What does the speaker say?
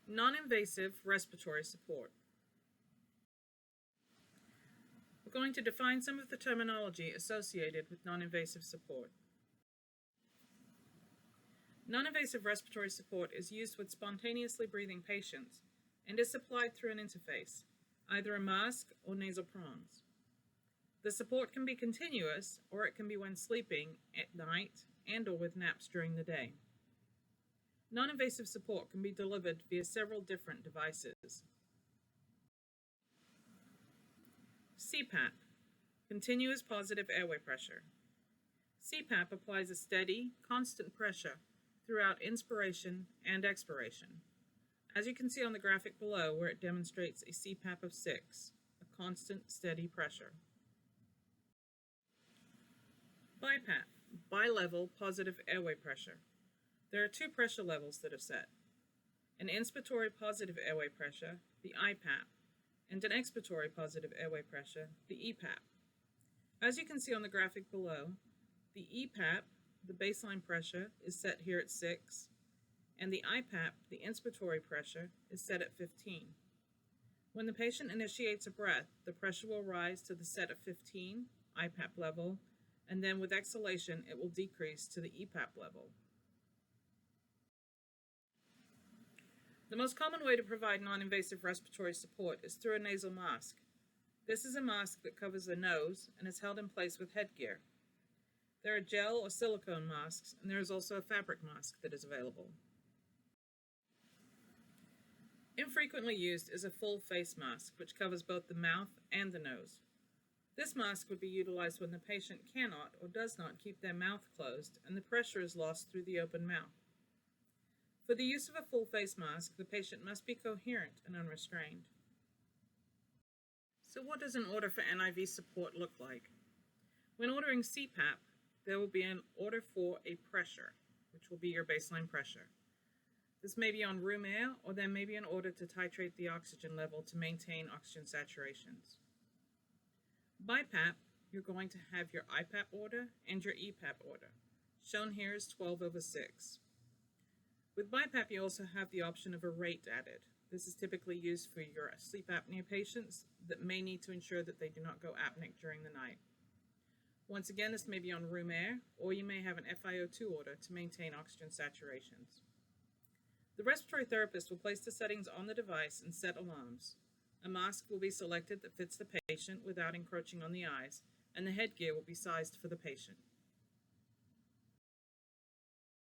Non-invasive respiratory support. We're going to define some of the terminology associated with non-invasive support. Non-invasive respiratory support is used with spontaneously breathing patients and is supplied through an interface, either a mask or nasal prongs. The support can be continuous, or it can be when sleeping at night and or with naps during the day. Non-invasive support can be delivered via several different devices. CPAP, continuous positive airway pressure. CPAP applies a steady, constant pressure throughout inspiration and expiration, as you can see on the graphic below where it demonstrates a CPAP of 6, a constant, steady pressure. BiPAP, bilevel positive airway pressure. There are two pressure levels that are set: an inspiratory positive airway pressure, the IPAP, and an expiratory positive airway pressure, the EPAP. As you can see on the graphic below, the EPAP, the baseline pressure, is set here at 6, and the IPAP, the inspiratory pressure, is set at 15. When the patient initiates a breath, the pressure will rise to the set of 15, IPAP level, and then with exhalation it will decrease to the EPAP level. The most common way to provide non-invasive respiratory support is through a nasal mask. This is a mask that covers the nose and is held in place with headgear. There are gel or silicone masks, and there is also a fabric mask that is available. Infrequently used is a full face mask, which covers both the mouth and the nose. This mask would be utilized when the patient cannot or does not keep their mouth closed and the pressure is lost through the open mouth. For the use of a full face mask, the patient must be coherent and unrestrained. So what does an order for NIV support look like? When ordering CPAP, there will be an order for a pressure, which will be your baseline pressure. This may be on room air, or there may be an order to titrate the oxygen level to maintain oxygen saturations. BiPAP, you're going to have your IPAP order and your EPAP order. Shown here is 12/6. With BiPAP, you also have the option of a rate added. This is typically used for your sleep apnea patients that may need to ensure that they do not go apneic during the night. Once again, this may be on room air, or you may have an FiO2 order to maintain oxygen saturations. The respiratory therapist will place the settings on the device and set alarms. A mask will be selected that fits the patient without encroaching on the eyes, and the headgear will be sized for the patient.